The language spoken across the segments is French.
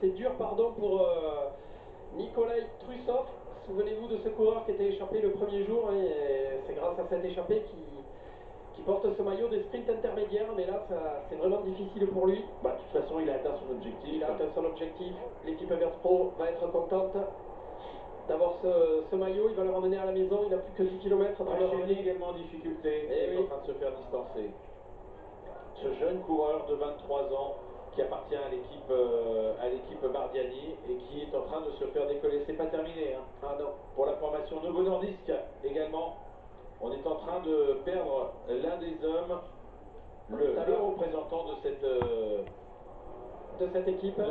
C'est dur pardon pour Nikolai Trusov. Souvenez-vous de ce coureur qui était échappé le premier jour, hein, et c'est grâce à cet échappé qui porte ce maillot des sprints intermédiaires, mais là c'est vraiment difficile pour lui. De toute façon, il a atteint son objectif. Il a atteint son objectif. L'équipe Everst Pro va être contente d'avoir ce maillot. Il va le ramener à la maison. Il n'a plus que 10 km pour le ramener. Également en difficulté, Et il est oui. en train de se faire distancer. Ce jeune coureur de 23 ans qui appartient à l'équipe Bardiani et qui est en train de se faire décoller. C'est pas terminé, hein. Ah non. Pour la formation Novo Nordisk également, on est en train de perdre l'un des hommes, le représentant de cette équipe.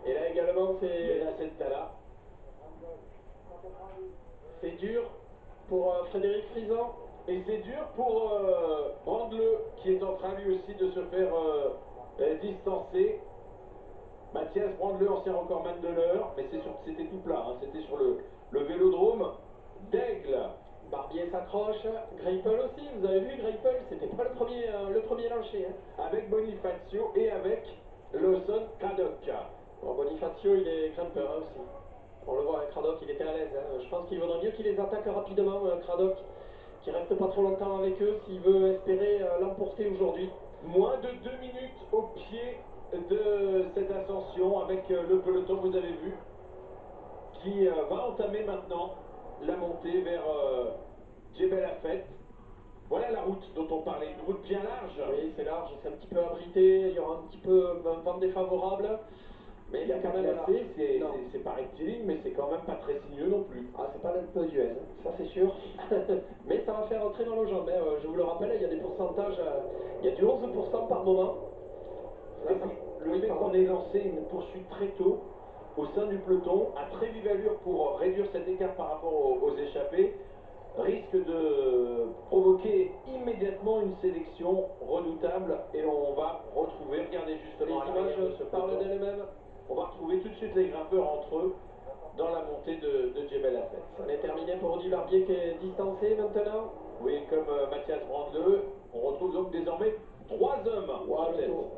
Et là également c'est dur pour Frédéric Frison. Et c'est dur pour Brandle qui est en train lui aussi de se faire distancer. Mathias Brandle, ancien recordman de l'heure, mais c'était tout plat, hein. C'était sur le vélodrome d'Aigle. Barbier s'accroche, Greipel aussi, vous avez vu Greipel, c'était pas le premier lâché. Hein. Avec Bonifacio et avec Lawson Craddock. Bon, Bonifacio il est grimpeur hein, aussi. On le voit, hein, Craddock il était à l'aise. Hein. Je pense qu'il vaudrait mieux qu'il les attaque rapidement, Craddock, qui reste pas trop longtemps avec eux s'il veut espérer l'emporter aujourd'hui. Moins de 2 minutes au pied de cette ascension avec le peloton, vous avez vu, qui va entamer maintenant la montée vers Djebel Affet. Voilà la route dont on parlait, une route bien large. Oui, c'est large, c'est un petit peu abrité, il y aura un petit peu un vent défavorable. Mais c'est quand même large. C'est pas rectiligne, mais c'est quand même pas très sinueux non plus. Ah, c'est pas l'Alpe d'Huez, hein, ça c'est sûr. Mais ça va faire très mal aux jambes. Hein. Je vous le rappelle, il y a des pourcentages, il y a du 11% par moment. Là, le fait qu'on ait lancé une poursuite très tôt au sein du peloton, à très vive allure pour réduire cet écart par rapport aux échappés, risque de provoquer immédiatement une sélection redoutable et on va retrouver, regardez justement les à l'arrière de ce images parlent peloton, d'elles-mêmes. on va retrouver tout de suite les grimpeurs entre eux dans la montée de Djebel Affet. Ça est terminé pour Rudy Barbier qui est distancé maintenant. Oui, comme Mathias Brandle, on retrouve donc désormais 3 hommes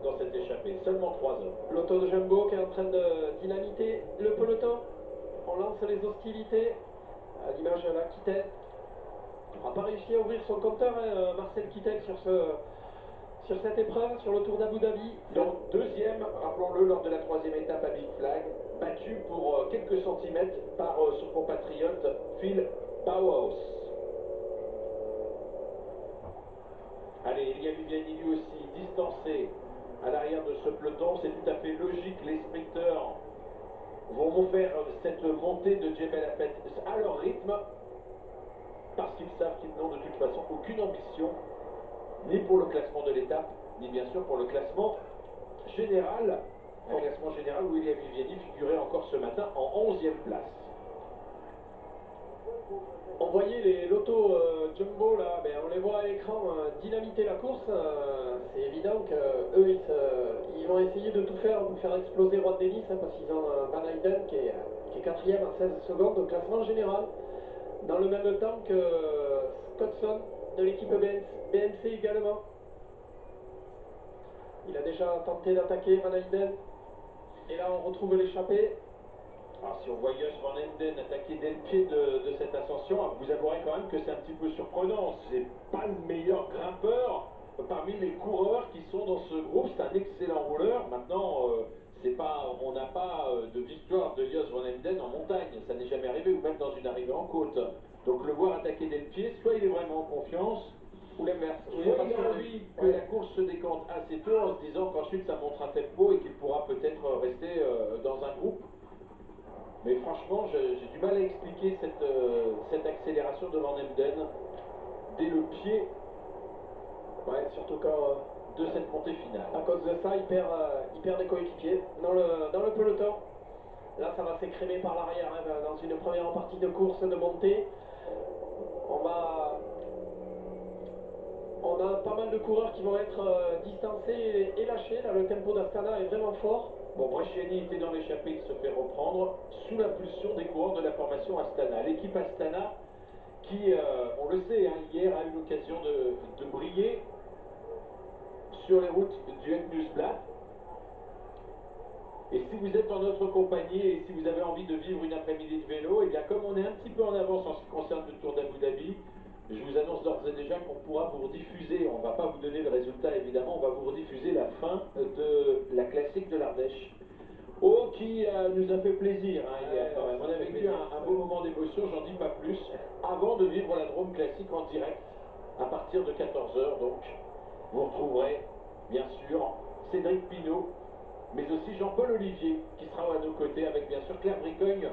dans cette échappée, seulement 3 hommes. L'auto de Jumbo qui est en train de dynamiter le peloton. On lance les hostilités. À l'image là, Kittel n'a pas réussi à ouvrir son compteur, hein, Marcel Kittel sur cette épreuve, sur le Tour d'Abu Dhabi. Donc deuxième, rappelons-le, lors de la 3e étape à Big Flag, battu pour quelques centimètres par son compatriote Phil Bauhaus. Allez, Elia Viviani lui aussi distancé à l'arrière de ce peloton, c'est tout à fait logique, les sprinteurs vont faire cette montée de Djebel Affet à leur rythme, parce qu'ils savent qu'ils n'ont de toute façon aucune ambition, ni pour le classement de l'étape, ni bien sûr pour le classement général. Un classement général où Elia Viviani figurait encore ce matin en 11e place. On voyait les lotos Jumbo là, ben, on les voit à l'écran dynamiter la course. C'est évident qu'eux ils vont essayer de tout faire pour faire exploser Roi de Denis, hein, parce qu'ils ont Van Eyden qui est quatrième à 16 secondes au classement général. Dans le même temps que Scottson de l'équipe BMC également. Il a déjà tenté d'attaquer Van Eyden. Et là on retrouve l'échappée. Alors si on voit Jos Van Emden attaquer dès le pied de cette ascension, vous avouerez quand même que c'est un petit peu surprenant. C'est pas le meilleur grimpeur parmi les coureurs qui sont dans ce groupe. C'est un excellent rouleur. Maintenant, on n'a pas de victoire de Jos Van Emden en montagne. Ça n'est jamais arrivé, ou même dans une arrivée en côte. Donc le voir attaquer dès le pied, soit il est vraiment en confiance, ou l'inverse. Soit il a envie que la course se décante assez tôt en se disant qu'ensuite ça montre un tempo et qu'il pourra peut-être rester dans un groupe. Mais franchement, j'ai du mal à expliquer cette accélération de Van Emden dès le pied surtout quand de cette montée finale. À cause de ça, il perd des coéquipiers dans le peloton. Là, ça va s'écrémer par l'arrière hein, dans une première partie de course de montée. On a pas mal de coureurs qui vont être distancés et lâchés. Là, le tempo d'Astana est vraiment fort. Bon, Bresciani était dans l'échappée, il se fait reprendre sous l'impulsion des coureurs de la formation Astana. L'équipe Astana qui, on le sait, hein, hier a eu l'occasion de briller sur sur les routes du Newsblatt. Et si vous êtes en notre compagnie et si vous avez envie de vivre une après-midi de vélo, et bien comme on est un petit peu en avance en ce qui concerne le Tour d'Abu Dhabi, je vous annonce d'ores et déjà qu'on pourra vous rediffuser, on ne va pas vous donner le résultat évidemment, on va vous rediffuser la fin de la classique de l'Ardèche. Oh, qui nous a fait plaisir hein, hier quand même. On a vécu un beau moment d'émotion, j'en dis pas plus, avant de vivre la Drôme Classique en direct à partir de 14 h. Donc, vous retrouverez bien sûr Cédric Pinault, mais aussi Jean-Paul Olivier qui sera à nos côtés avec bien sûr Claire Bricogne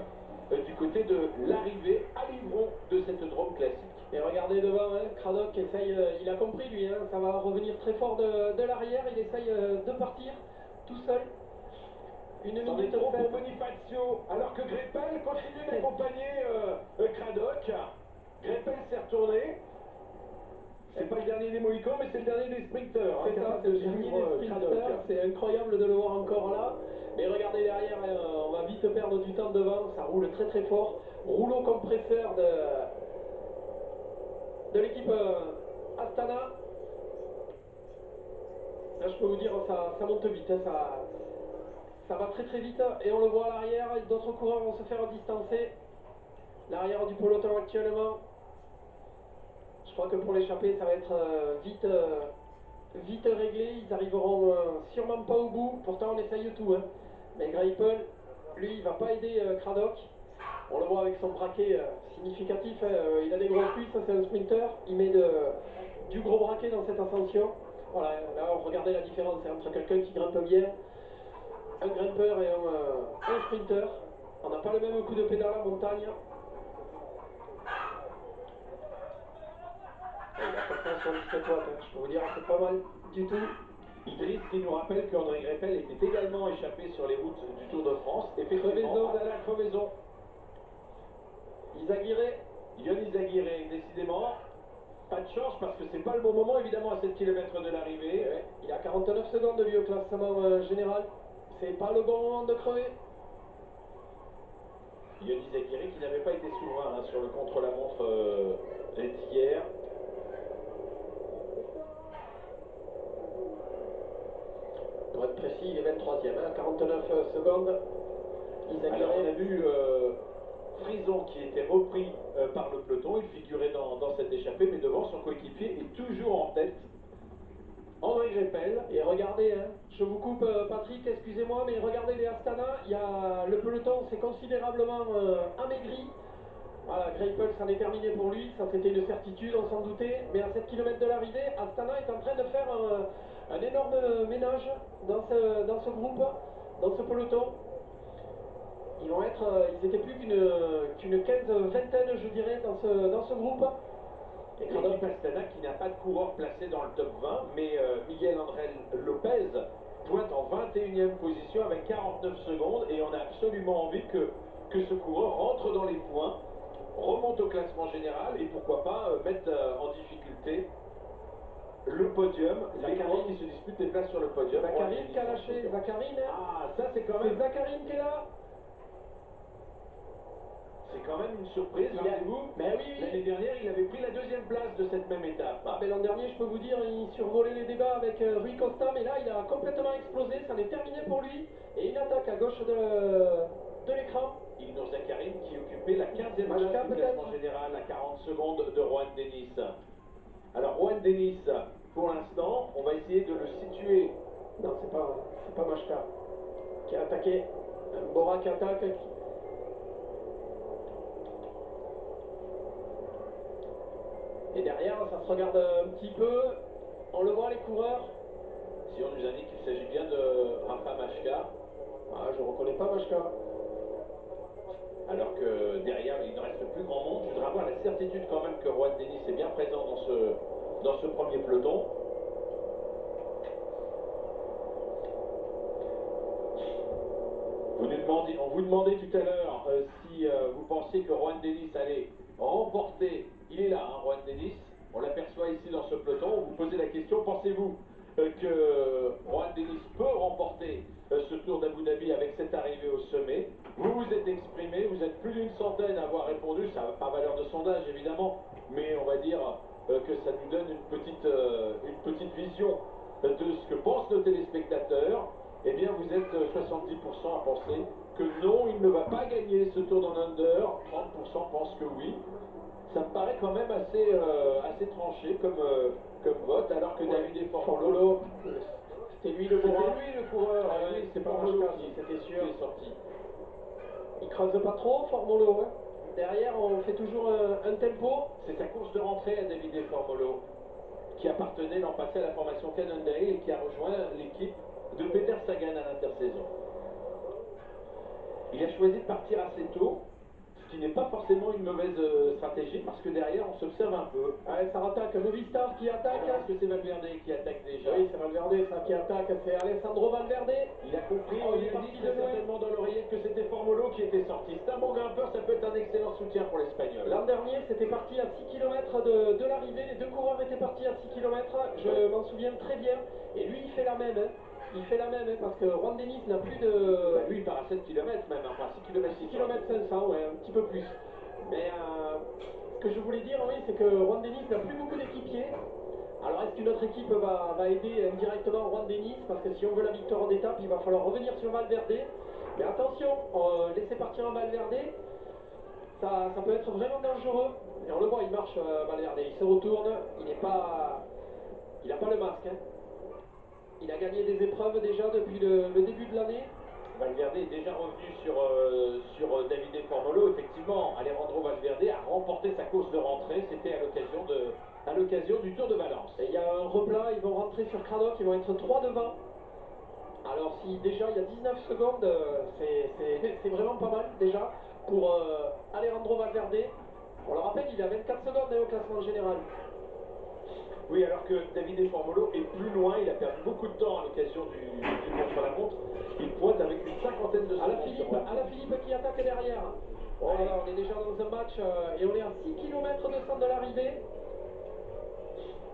du côté de l'arrivée à Livron de cette Drôme Classique. Et regardez devant, hein, Craddock essaye, il a compris lui, hein, ça va revenir très fort de l'arrière, il essaye de partir tout seul. Une C'en est minute trop 7. pour Bonifacio, alors que Greppel continue d'accompagner Craddock. Greppel s'est retourné. C'est pas le dernier des Mohicans, mais c'est le dernier des sprinteurs. C'est ça, c'est le dernier des sprinteurs. C'est incroyable de le voir encore là. Mais regardez derrière, hein, on va vite perdre du temps devant. Ça roule très très fort. Rouleau compresseur de l'équipe Astana. Là, je peux vous dire, ça monte vite. Hein, ça va très très vite. Et on le voit à l'arrière. D'autres coureurs vont se faire distancer. L'arrière du peloton actuellement. Je crois que pour l'échapper, ça va être vite réglé. Ils arriveront sûrement pas au bout. Pourtant, on essaye tout. Hein. Mais Greipel, lui, il va pas aider Craddock. On le voit avec son braquet significatif. Hein. Il a des grosses cuisses, c'est un sprinter. Il met du gros braquet dans cette ascension. Voilà, là, regardez la différence hein, entre quelqu'un qui grimpe bien, un grimpeur et un sprinter. On n'a pas le même coup de pédale en montagne. Il a 477 watts, hein. Je peux vous dire, c'est pas mal du tout. Idriss qui nous rappelle qu'André Greppel était également échappé sur les routes du Tour de France. Effectivement, Crevaison. ah là là, crevaison. Izaguirre. Yon Izaguirre, décidément, pas de chance parce que c'est pas le bon moment évidemment à 7 km de l'arrivée. Ouais, il a 49 secondes lui au classement général. C'est pas le bon moment de crever. Yon Izaguirre qui n'avait pas été souverain hein, sur le contre-la-montre d'hier. Pour être précis, il est 23e, hein, 49 secondes. Izaguirre. Alors on a vu Frison qui était repris par le peloton, il figurait dans cette échappée, mais devant son coéquipier est toujours en tête. André Greppel. Et regardez, hein, je vous coupe Patrick, excusez-moi, mais regardez les Astana, le peloton s'est considérablement amaigri. Voilà, Greipel, c'en est terminé pour lui, ça c'était une certitude, on s'en doutait. Mais à 7 km de l'arrivée, Astana est en train de faire un énorme ménage dans ce groupe, dans ce peloton. Ils étaient plus qu'une 15-vingtaine, je dirais, dans ce groupe. Et L'équipe Astana qui n'a pas de coureur placé dans le top 20, mais Miguel André Lopez pointe en 21e position avec 49 secondes et on a absolument envie que ce coureur rentre dans les points, remonte au classement général et pourquoi pas mettre en difficulté le podium, les coureurs qui se disputent les places sur le podium. Zacharine qui a lâché, Zacharine. Ah, ça c'est quand même... C'est Zacharine qui est là. C'est quand même une surprise, rappelez-vous. Mais oui, oui. L'année dernière, il avait pris la 2e place de cette même étape. Ah, ben, l'an dernier, je peux vous dire, il survolait les débats avec Rui Costa, mais là, il a complètement explosé. Ça en est terminé pour lui. Et une attaque à gauche de l'écran. Ilnur Zakarin qui occupait la 15e Majka, place du classement général à 40 secondes de Juan Denis. Alors Juan Denis, pour l'instant, on va essayer de le situer. Non, c'est pas Majka qui a attaqué. Bora qui attaque. Et derrière, ça se regarde un petit peu. On le voit, les coureurs. Si on nous indique qu'il s'agit bien de Rafa Majka. Ah, je reconnais pas Majka. Alors que derrière, il ne reste plus grand monde. Je voudrais avoir la certitude quand même que Juan Denis est bien présent dans ce premier peloton. On vous demandait tout à l'heure si vous pensiez que Juan Denis allait remporter. Il est là, hein, Juan Denis. On l'aperçoit ici dans ce peloton. On vous posait la question, pensez-vous que Juan Denis peut remporter ce Tour d'Abu Dhabi avec cette arrivée au sommet? Vous vous êtes exprimé, vous êtes plus d'une centaine à avoir répondu, ça n'a pas valeur de sondage évidemment, mais on va dire que ça nous donne une petite vision de ce que pensent nos téléspectateurs, eh bien vous êtes 70% à penser que non, il ne va pas gagner ce Tour Down Under, 30% pensent que oui. Ça me paraît quand même assez tranché comme vote, alors que Ouais, Davide Formolo, Formolo, c'était lui le c'était bourrin. lui le coureur, et Ouais, oui, c'est c'était pas Formolo Machka qui, c'était qui sûr. est sorti. Il creuse pas trop, Formolo. Hein. Derrière, on fait toujours un tempo. C'est sa course de rentrée à Davide Formolo, qui appartenait l'an passé à la formation Cannondale et qui a rejoint l'équipe de Peter Sagan à l'intersaison. Il a choisi de partir assez tôt, ce qui n'est pas forcément une mauvaise stratégie parce que derrière on s'observe un peu. Ouais, ça rattaque. Movistar qui attaque. Alors est-ce que c'est Valverde qui attaque déjà? Oui, c'est Valverde ça qui attaque. C'est Alessandro Valverde. Il a compris, Oh, on il lui est a dit parti de très loin. certainement dans l'oreillette que c'était Formolo qui était sorti. C'est un bon grimpeur, ça peut être un excellent soutien pour l'Espagnol. L'an dernier, c'était parti à 6 km de l'arrivée. Les deux coureurs étaient partis à 6 km. Je m'en souviens très bien. Et lui, il fait la même. Hein. Il fait la même hein, parce que Juan Denis n'a plus de... Bah lui, il part à 7 km même, enfin 6 km 6 600. km 500, ouais, un petit peu plus. Mais ce que je voulais dire, oui, c'est que Juan Denis n'a plus beaucoup d'équipiers. Alors est-ce qu'une autre équipe va aider indirectement Juan Denis? Parce que si on veut la victoire d'étape, il va falloir revenir sur Valverde. Mais attention, laisser partir un Valverde, ça peut être vraiment dangereux. Et on le voit, il marche Valverde, il se retourne, il n'a pas le masque. Hein. Il a gagné des épreuves déjà depuis le début de l'année. Valverde est déjà revenu sur Davide Formolo. Effectivement, Alejandro Valverde a remporté sa course de rentrée. C'était à l'occasion du Tour de Valence. Et il y a un replat, ils vont rentrer sur Craddock, ils vont être 3 devant. Alors si déjà il y a 19 secondes, c'est vraiment pas mal déjà pour Alejandro Valverde. On le rappelle, il est à 24 secondes au classement général. Oui, alors que Davide Formolo est plus loin. Il a perdu beaucoup de temps à l'occasion du contre-la-montre. Il pointe avec une cinquantaine de secondes sur Juan Denis. Alaphilippe qui attaque derrière. Oh là Allez. là, on est déjà dans un match et on est à 6 km de centre de l'arrivée.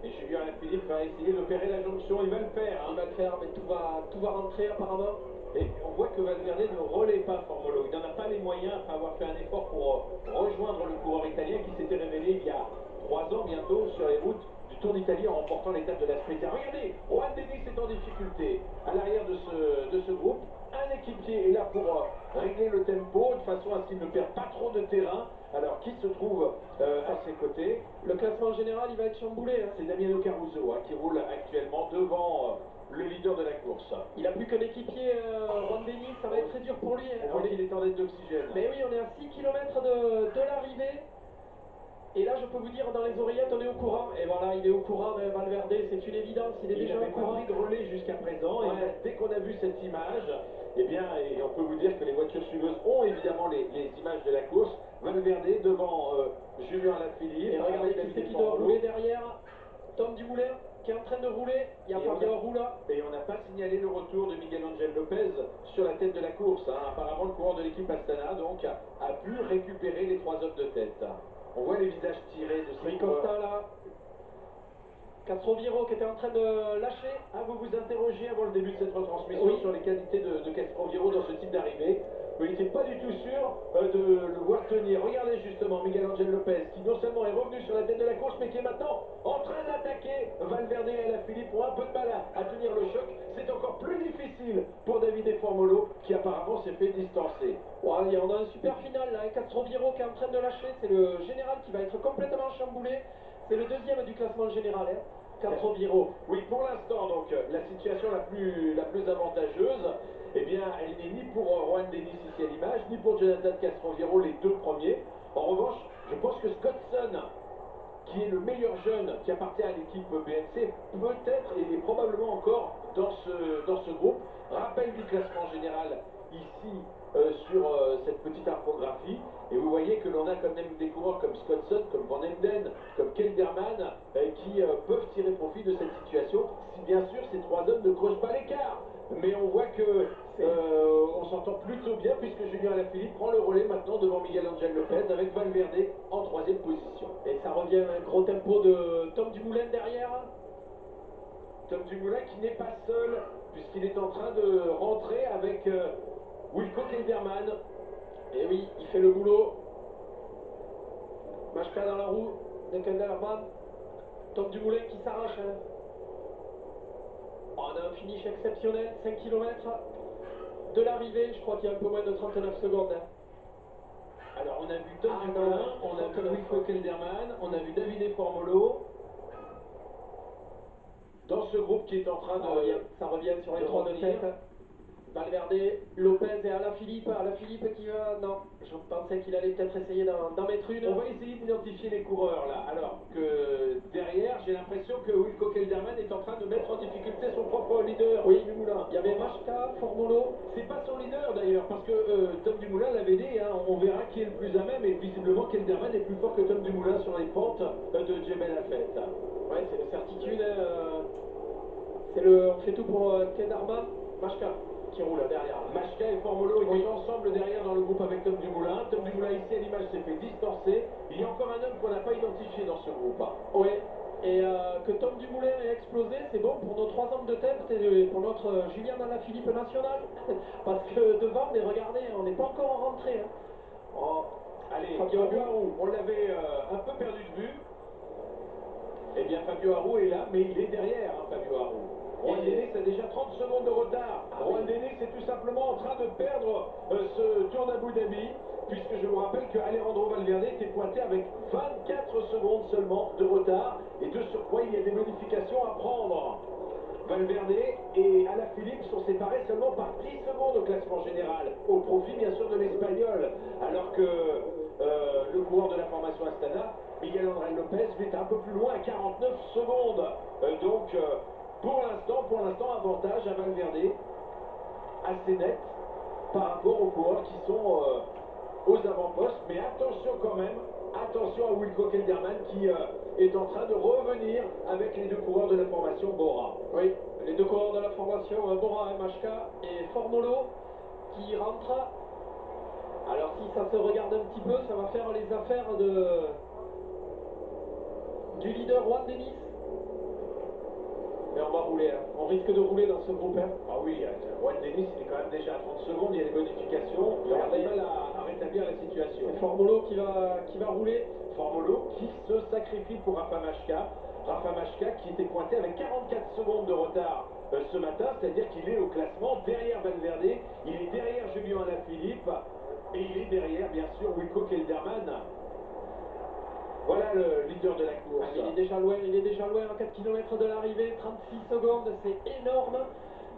Et Julien Alaphilippe va essayer d'opérer la jonction. Il va le faire. Hein. Il va le faire, mais tout va rentrer apparemment. Et on voit que Valverde ne relaie pas Formolo. Il n'en a pas les moyens après avoir fait un effort pour rejoindre le coureur italien qui s'était révélé il y a 3 ans bientôt sur les routes du Tour d'Italie en remportant l'étape de la Sprint. Regardez, Juan Denis est en difficulté à l'arrière de ce groupe. Un équipier est là pour régler le tempo de façon à ce qu'il ne perde pas trop de terrain. Alors qui se trouve à ses côtés? Le classement général, il va être chamboulé. Hein. C'est Damiano Caruso qui roule actuellement devant le leader de la course. Il n'a plus qu'un équipier, Juan Denis, ça va être très dur pour lui. Hein. On voit qu'il est en dette d'oxygène. Mais oui, on est à 6 km de l'arrivée. Et là, je peux vous dire, dans les oreillettes, on est au courant. Et voilà, il est au courant, Valverde, c'est une évidence, il est déjà au pas courant. pris de relais jusqu'à présent. Ouais. Et bien, dès qu'on a vu cette image, eh bien, et on peut vous dire que les voitures suiveuses ont évidemment les images de la course. Valverde devant Julien Alaphilippe. Et regardez avec qui c'est Davide qui doit Formolo. rouler derrière. Tom Dumoulin qui est en train de rouler. Il y a Fabio Arrula. Et on n'a pas signalé le retour de Miguel Angel Lopez sur la tête de la course. Hein. Apparemment, le coureur de l'équipe Astana donc, a pu récupérer les 3 hommes de tête. On voit les visages tirés de ces Rui coureurs. Costa là. Castroviro qui était en train de lâcher. Ah, vous vous interrogiez avant le début de cette retransmission Oui. sur les qualités de Castroviro dans ce type d'arrivée. Mais il n'était pas du tout sûr de le voir tenir. Regardez justement Miguel Angel Lopez qui non seulement est revenu sur la tête de la course mais qui est maintenant en train d'attaquer Valverde et Alaphilippe pour un peu de mal à tenir le choc. C'est encore plus difficile pour Davide Formolo qui apparemment s'est fait distancer. Ouais, on a un super final là. Castroviro qui est en train de lâcher. C'est le général qui va être complètement chamboulé. C'est le deuxième du classement général. Hein. Castroviro. Oui, pour l'instant, donc, la situation la plus avantageuse, eh bien, elle n'est ni pour Juan Denis ici à l'image, ni pour Jonathan Castroviro, les deux premiers. En revanche, je pense que Scottson, qui est le meilleur jeune qui appartient à l'équipe BMC, peut-être et probablement encore dans ce groupe. Rappel du classement général ici sur cette petite infographie. Et vous voyez que l'on a quand même des coureurs comme Scottson, comme Van Emden, comme Kelderman qui peuvent tirer profit de cette situation si bien sûr ces 3 hommes ne creusent pas l'écart. Mais on voit que on s'entend plutôt bien puisque Julien Alaphilippe prend le relais maintenant devant Miguel Angel Lopez avec Valverde en 3e position. Et ça revient un gros tempo de Tom Dumoulin derrière. Tom Dumoulin qui n'est pas seul puisqu'il est en train de rentrer avec Wilco Kelderman. Et oui, il fait le boulot. Machka dans la roue de Kelderman. Tom Dumoulin qui s'arrache. Hein. on a un finish exceptionnel, 5 km de l'arrivée, je crois qu'il y a un peu moins de 39 secondes. Hein. Alors on a vu Tom Ah Dumoulin, non, on a vu 39, Wilco hein. Kelderman, on a vu Davide Formolo. Dans ce groupe qui est en train Ça revient sur les de trois de revenir. tête. Valverde, Lopez et Alaphilippe. Alaphilippe qui va... Non, je pensais qu'il allait peut-être essayer d'en mettre une. On va essayer d'identifier les coureurs là. Alors que derrière, j'ai l'impression que Wilco Kelderman est en train de mettre en difficulté son propre leader, Oui, Tom Dumoulin. il y avait Machka, Formolo. C'est pas son leader d'ailleurs, parce que Tom Dumoulin l'avait dit, hein, on verra qui est le plus à même, et visiblement Kelderman est plus fort que Tom Dumoulin sur les pentes de Djebel Affet. Ouais, c'est une certitude. Hein. On fait tout pour Kelderman, Machka qui roule derrière. Là. Machka et Formolo étaient Oui. ensemble derrière dans le groupe avec Tom Dumoulin. Tom Dumoulin ici à l'image s'est fait distancer. Il y a encore un homme qu'on n'a pas identifié dans ce groupe. Oui. Et que Tom Dumoulin ait explosé, c'est bon pour nos 3 hommes de tête et pour notre Julien Alaphilippe national. Parce que devant, mais regardez, on n'est pas encore rentré. Hein. Oh, allez, Fabio Fabio Aru. Aru, on l'avait un peu perdu de vue. Eh bien, Fabio Aru est là, mais il est derrière, hein, Fabio Aru. Juan Dennis a déjà 30 secondes de retard. Juan Dennis est tout simplement en train de perdre ce Tour d'Abu Dhabi, puisque je vous rappelle que Alejandro Valverde était pointé avec 24 secondes seulement de retard. Et de surcroît, il y a des modifications à prendre. Valverde et Alaphilippe sont séparés seulement par 10 secondes au classement général, au profit bien sûr de l'Espagnol, alors que le coureur de la formation Astana, Miguel André Lopez, lui est un peu plus loin à 49 secondes. Donc pour l'instant, avantage à Valverde, assez net par rapport aux coureurs qui sont aux avant-postes, mais attention quand même, attention à Wilco Kelderman qui est en train de revenir avec les deux coureurs de la formation Bora. Oui, les deux coureurs de la formation Bora, Machka et Formolo qui rentrent. Alors si ça se regarde un petit peu, ça va faire les affaires du leader Juan Dennis. Mais on va rouler, hein. On risque de rouler dans ce groupe. Hein. Ah oui, Juan Dennis, il est quand même déjà à 30 secondes, il y a des modifications, il aura du mal à rétablir la situation. C'est Formolo qui va rouler. Formolo qui se sacrifie pour Rafa Machka. Rafa Machka qui était pointé avec 44 secondes de retard ce matin, c'est-à-dire qu'il est au classement derrière Valverde, il est derrière Julien Alaphilippe et il est derrière bien sûr Wilco Kelderman. Voilà le leader de la course. Ah, mais il est déjà loin à 4 km de l'arrivée, 36 secondes, c'est énorme.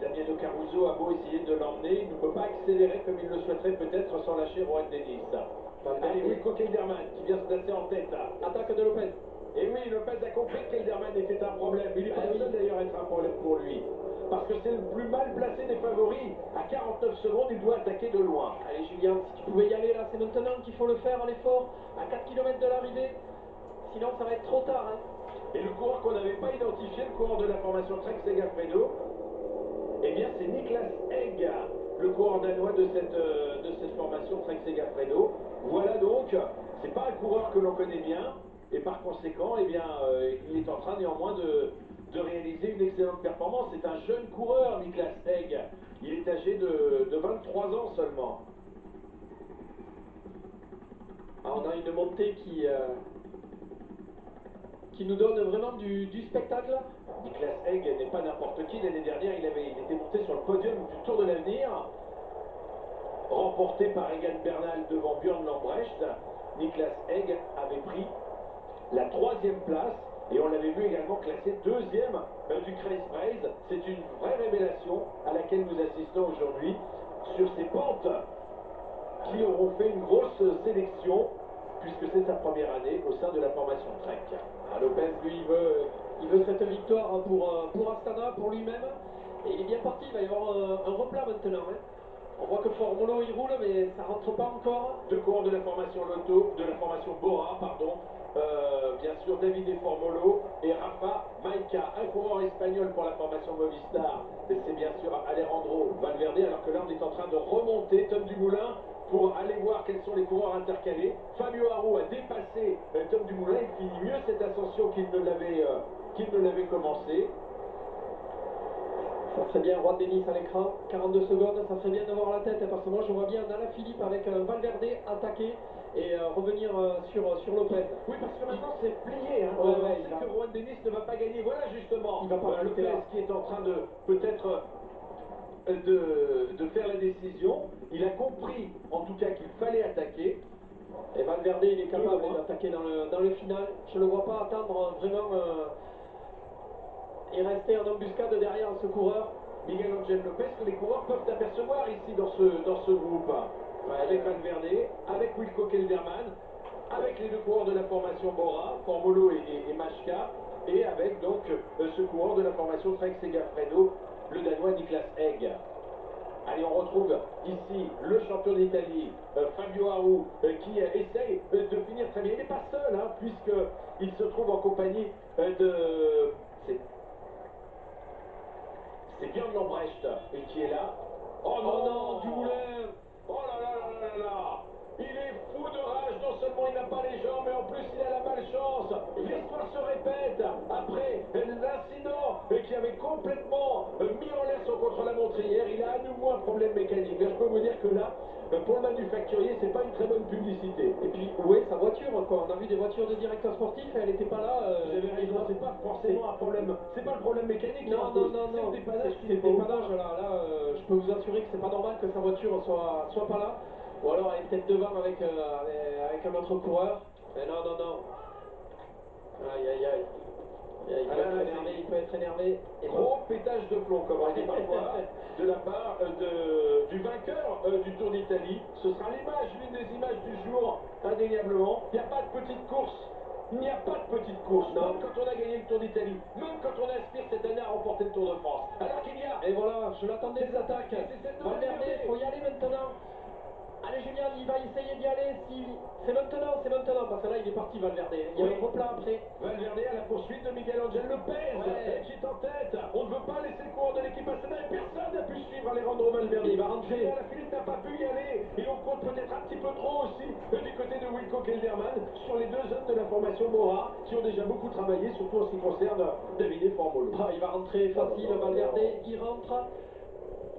Damiano Caruso a beau essayer de l'emmener, il ne peut pas accélérer comme il le souhaiterait peut-être sans lâcher Juan Dennis. Allez, Wilco Kelderman qui vient se placer en tête. Attaque de Lopez. Et oui, Lopez a compris que Kelderman était un problème. Il n'est pas le seul d'ailleurs à être un problème pour lui. Parce que c'est le plus mal placé des favoris. À 49 secondes, il doit attaquer de loin. Allez Julien, si tu pouvais y aller là, c'est maintenant qu'il faut le faire, l'effort. À 4 km de l'arrivée. Sinon ça va être trop tard. Hein. Et le coureur qu'on n'avait pas identifié, le coureur de la formation Trek Segafredo, eh bien c'est Niklas Egg, le coureur danois de cette formation Trek Segafredo. Voilà donc, c'est pas un coureur que l'on connaît bien. Et par conséquent, eh bien, il est en train néanmoins de réaliser une excellente performance. C'est un jeune coureur, Niklas Egg. Il est âgé de 23 ans seulement. Ah, on a une montée qui nous donne vraiment du spectacle. Niklas Egg n'est pas n'importe qui. L'année dernière, il était monté sur le podium du Tour de l'Avenir, remporté par Egan Bernal devant Björn Lambrecht. Niklas Egg avait pris la 3e place et on l'avait vu également classé 2e du Kreis Braze. C'est une vraie révélation à laquelle nous assistons aujourd'hui sur ces pentes qui auront fait une grosse sélection puisque c'est sa première année au sein de la formation Trek. Ah, Lopez, lui, il veut cette victoire pour Astana, pour lui-même. Et il est bien parti, il va y avoir un replat maintenant. Hein. On voit que Formolo il roule, mais ça rentre pas encore. Deux coureurs de la formation Bora, pardon. Bien sûr, Davide Formolo et Rafa Maika, un coureur espagnol pour la formation Movistar. C'est bien sûr Alejandro Valverde, alors que là on est en train de remonter Tom Dumoulin pour aller voir quels sont les coureurs intercalés. Fabio Aru a dépassé Tom Dumoulin, il finit mieux cette ascension qu'il ne l'avait commencé. Ça serait bien, Juan Denis à l'écran, 42 secondes, ça serait bien de voir la tête, parce que moi je vois bien Alaphilippe avec Valverde attaquer et revenir sur Lopez. Oui, parce que maintenant c'est plié. Hein. Ouais, On ouais, sait que Juan Denis ne va pas gagner. Voilà justement il va pas rester Lopez là. qui est en train de peut-être de faire la décision. Il a compris en tout cas qu'il fallait attaquer. Et Valverde, il est capable d'attaquer dans le final. Je ne le vois pas attendre vraiment et rester en embuscade derrière ce coureur. Miguel Angel Lopez, que les coureurs peuvent apercevoir ici dans ce groupe. Ouais, avec Valverde, avec Wilco Kelderman, avec les deux coureurs de la formation Bora, Formolo et Majka, et avec donc ce coureur de la formation Trek Segafredo, le Danois Niklas Egg. Allez, on retrouve ici le champion d'Italie, Fabio Aru, qui essaye de finir très bien. Il n'est pas seul, hein, puisqu'il se trouve en compagnie de... C'est Björn Lambrecht qui est là. Oh non, Oh non, Dumoulin. Oh là là là là là là. Il est fou de rage, non seulement il n'a pas les jambes, mais en plus il a la malchance. L'histoire se répète après l'incident qui avait complètement mis en l'air son contre-la-montre hier. Il a à nouveau un problème mécanique. Je peux vous dire que là, pour le manufacturier, c'est pas une très bonne publicité. Et puis, où est sa voiture, quoi? On a vu des voitures de directeur sportif et elle n'était pas là. Vous avez raison, c'est pas forcément un problème. C'est pas le problème mécanique qui est en Non, cause. non, non, C'est non. le dépannage qui C'est n'est le pas au dépannage, point. là. Là, je peux vous assurer que c'est pas normal que sa voiture soit pas là. Ou alors elle est peut-être devant avec un autre coureur. Mais non, non, non. Aïe, aïe, aïe. Il Ah peut là, être là, énervé, il peut être énervé. Et gros pétage de plomb, comme on dit ouais. parfois, de la part du vainqueur du Tour d'Italie. Ce sera l'une des images du jour, indéniablement. Il n'y a pas de petite course. Il n'y a pas de petite course. Non. Même quand on a gagné le Tour d'Italie, même quand on aspire cette année à remporter le Tour de France. Alors qu'il y a Et voilà, je l'attendais des cette attaque. attaques, et c'est celle de Valverde, il Valverde. faut y aller maintenant. Allez Julien, il va essayer d'y aller. C'est maintenant, parce que là il est parti Valverde. Il y a Oui. un replat après. Valverde à la poursuite de Miguel Angel Lopez, Ouais. qui est en tête. On ne veut pas laisser le coureur de l'équipe Astana et personne n'a pu suivre Alejandro Valverde. Il va rentrer. Julien Alaphilippe n'a pas pu y aller et on compte peut-être un petit peu trop aussi du côté de Wilco Kelderman sur les deux hommes de la formation Bora qui ont déjà beaucoup travaillé, surtout en ce qui concerne Davide Formolo. Ah, il va rentrer Oh là facile là là Valverde, là. il rentre.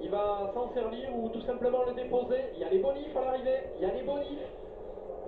Il va s'en servir ou tout simplement le déposer. Il y a les bonifs à l'arrivée, il y a les bonifs.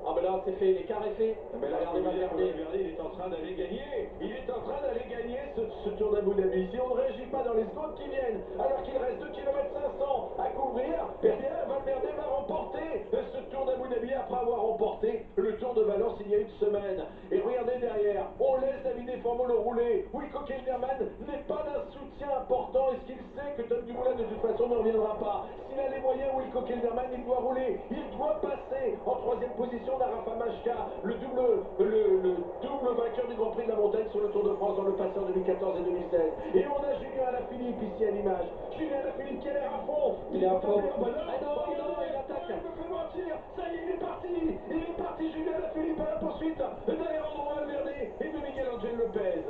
Ah ben là c'est fait, l'écart est fait. Mais là, Regardez je peux vous dire que Valverde. Valverde, il est en train d'aller gagner. Il est en train d'aller gagner ce Tour d'Abu Dhabi. Si on ne réagit pas dans les secondes qui viennent, alors qu'il reste 2 km 500 à couvrir, eh bien, Valverde va remporter ce Tour d'Abu Dhabi après avoir remporté le Tour de Valence il y a une semaine. Et regardez derrière, on laisse Davide Formolo rouler. Wilco Kelderman n'est pas d'un soutien important. Est-ce qu'il sait que Tom Dumoulin, de toute façon, ne reviendra pas? S'il a les moyens, Wilco Kelderman, il doit rouler. Il doit passer en troisième position d'Arafa Majka, le double vainqueur du Grand Prix de la Montagne sur le Tour de France dans le passé en 2014 et 2016. Et on a Julien Alaphilippe ici à l'image. Julien Alaphilippe qui a l'air à fond. Il est à fond. Oh bah non, Ah non, regardez, non, il attaque. il me fait mentir. Ça y est, il est parti. Il est parti, Julien Alaphilippe à la poursuite d'Alejandro Valverde et de Miguel Angel Lopez.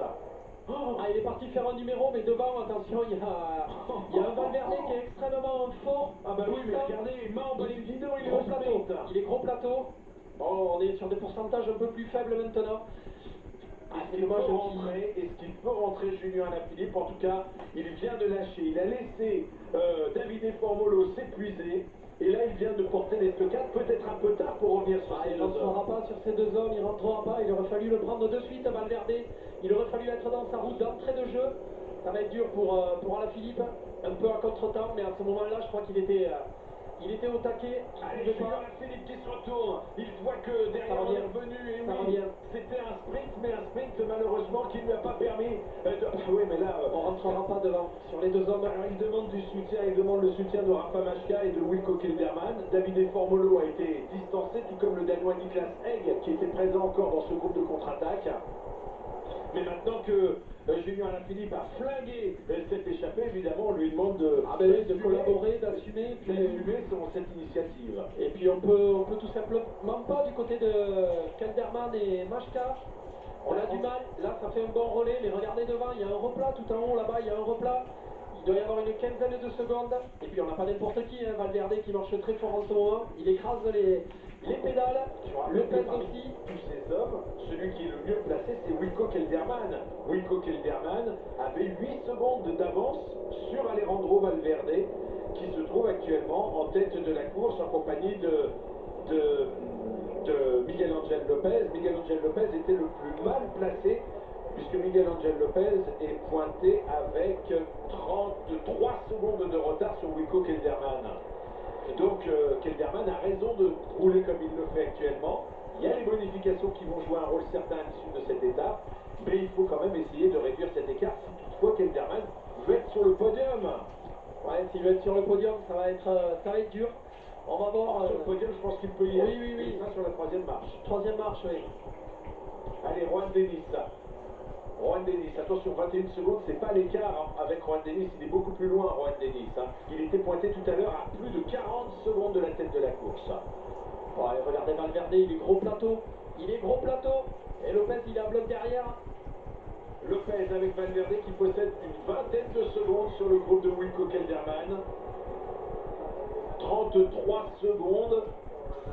Oh, ah, il est parti faire un numéro, mais devant, attention, il y a un Valverde qui est extrêmement fort, Ah bah oui, mais puissant. regardez, main en bas du guidon, il est Gros au plateau. sprint. Il est gros plateau. Oh, on est sur des pourcentages un peu plus faibles maintenant. Ah, Est-ce c'est qu'il dommage peut qu'il... rentrer? Est-ce qu'il peut rentrer Julien Alaphilippe? En tout cas, il vient de lâcher. Il a laissé Davide Formolo s'épuiser. Et là, il vient de porter l'estocade, peut-être un peu tard pour revenir sur ces il deux hommes. rentrera pas sur ces deux hommes, il rentrera pas. Il aurait fallu le prendre de suite, Valverde. Il aurait fallu être dans sa route d'entrée de jeu. Ça va être dur pour Alaphilippe. Un peu à contre-temps, mais à ce moment-là, je crois il était au taquet. Il Allez, pouvait Julien pas. Alaphilippe qui se retourne. Il voit que Ça derrière on est revient. revenu. Et Ça oui, revient. c'était un sprint, mais un sprint malheureusement qui ne lui a pas permis de... Oui, mais là... On rentrera pas devant sur les deux hommes. Alors il demande du soutien, il demande le soutien de Rafa Majka et de Wilco Kelderman. Davide Formolo a été distancé, tout comme le Danois Niklas Egg, qui était présent encore dans ce groupe de contre-attaque. Mais maintenant que Julien Alaphilippe a flingué cette échappée, évidemment, on lui demande De collaborer, d'assumer. d'assumer cette initiative. Et puis on peut tout simplement pas du côté de Kelderman et Majka. On a du mal. Là, ça fait un bon relais, mais regardez devant, il y a un replat tout en haut là-bas, il y a un replat. Il doit y avoir une quinzaine de secondes. Et puis on n'a pas n'importe qui, hein. Valverde qui marche très fort en ce moment. Il écrase les pédales. Je vous rappelle Lopez que parmi aussi. tous ces hommes, celui qui est le mieux placé, c'est Wilco Kelderman. Wilco Kelderman avait 8 secondes d'avance sur Alejandro Valverde, qui se trouve actuellement en tête de la course en compagnie de Miguel Angel Lopez. Miguel Angel Lopez était le plus mal placé, puisque Miguel Angel Lopez est pointé avec 33 secondes de retard sur Wilco Kelderman. Donc Kelderman a raison de rouler comme il le fait actuellement. Il y a les bonifications qui vont jouer un rôle certain à l'issue de cette étape, mais il faut quand même essayer de réduire cet écart si toutefois Kelderman veut être sur le podium. Ouais, s'il veut être sur le podium, ça va être dur. On va voir. Sur le podium, je pense qu'il peut y être. Oui. Il sera sur la troisième marche. Troisième marche, oui. Allez, Juan Denis. Juan Denis, attention, 21 secondes, c'est pas l'écart avec Juan Denis, il est beaucoup plus loin, Juan Denis. Il était pointé tout à l'heure à plus de 40 secondes de la tête de la course. Ouais, regardez Valverde, il est gros plateau. Et Lopez, il est à bloc derrière. Lopez avec Valverde qui possède une vingtaine de secondes sur le groupe de Wilco Kelderman. 33 secondes.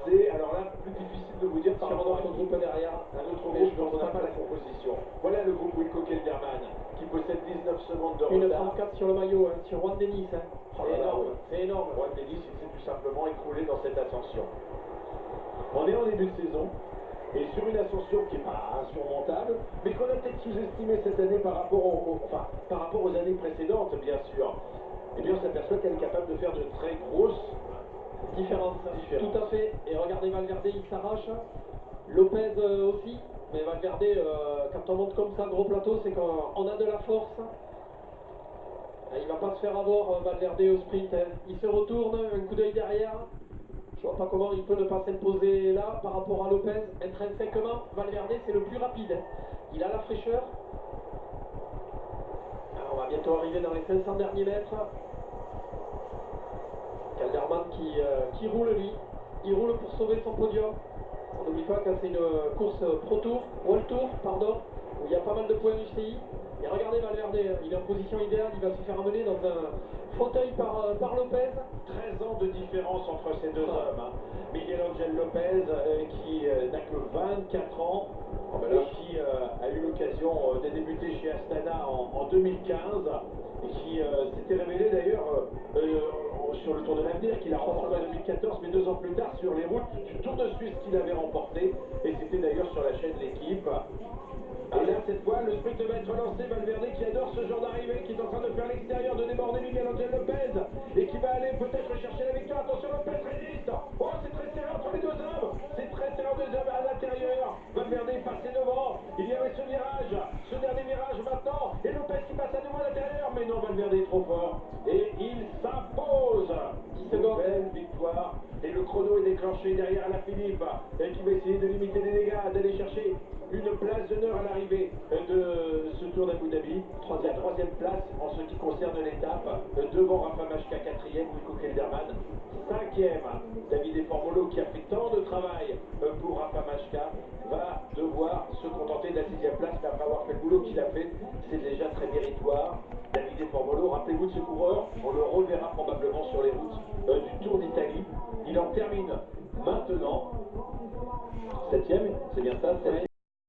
C'est alors là plus difficile de vous dire par Sur un rapport autre à qui. groupe derrière. Un autre Mais groupe je dont pense on n'a pas pas la que- composition. Voilà le groupe Wilco Kelderman qui possède 19 secondes de Une retard. 34 sur le maillot, hein, sur Juan Denis. Hein. Oh C'est là là, énorme, oui. c'est énorme. Juan Denis, il s'est tout simplement écroulé dans cette ascension. On est en début de saison et sur une ascension qui n'est pas insurmontable, mais qu'on a peut-être sous-estimé cette année par rapport par rapport aux années précédentes, bien sûr. Eh bien, on s'aperçoit qu'elle est capable de faire de très grosses Différence. différences. Tout à fait. Et regardez Valverde, il s'arrache. Lopez aussi. Mais Valverde, quand on monte comme ça, gros plateau, c'est qu'on a de la force. Il va pas se faire avoir Valverde au sprint. Hein. Il se retourne, un coup d'œil derrière. Je vois pas comment il peut ne pas s'imposer là par rapport à Lopez. Intrinsèquement, Valverde c'est le plus rapide. Hein. Il a la fraîcheur. On va bientôt arriver dans les 500 derniers mètres. Kelderman qui roule lui. Il roule pour sauver son podium. On n'oublie pas que c'est une course Pro Tour, World Tour, pardon, où il y a pas mal de points UCI. Et regardez Valverde, hein, il est en position idéale, il va se faire amener dans un fauteuil par Lopez. 13 ans de différence entre ces deux hommes. Miguel Angel Lopez qui n'a que 24 ans et qui a eu l'occasion de débuter chez Astana en 2015 et qui s'était révélé d'ailleurs sur le Tour de l'Avenir qu'il a remporté en 2014, mais 2 ans plus tard sur les routes du Tour de Suisse qu'il avait remporté, et c'était d'ailleurs sur la chaîne L'équipe. Et là, cette fois, le sprint va être lancé. Valverde qui adore ce genre d'arrivée, qui est en train de faire l'extérieur, de déborder Miguel Angel Lopez, et qui va aller peut-être chercher la victoire. Attention, Lopez résiste. Oh, c'est très serré entre les deux hommes. C'est très serré entre les deux hommes à l'intérieur. Valverde est passé devant. Il y avait ce virage, ce dernier virage maintenant. Et Lopez qui passe à nouveau à l'intérieur. Mais non, Valverde est trop fort. Et il s'impose. 10 secondes. Belle victoire. Et le chrono est déclenché derrière Alaphilippe, qui va essayer de limiter les dégâts, d'aller chercher une place d'honneur à l'arrivée de ce Tour d'Abu Dhabi. La troisième place en ce qui concerne l'étape, devant Rafa Majka, quatrième, Wilco Kelderman, cinquième. Davide Formolo, qui a fait tant de travail pour Rafa Majka, va devoir se contenter de la 6e place, mais après avoir fait le boulot qu'il a fait, c'est déjà très méritoire. Davide Formolo, rappelez-vous de ce coureur, on le reverra probablement sur les routes du Tour d'Italie. Il en termine maintenant 7e, c'est bien ça, 7e.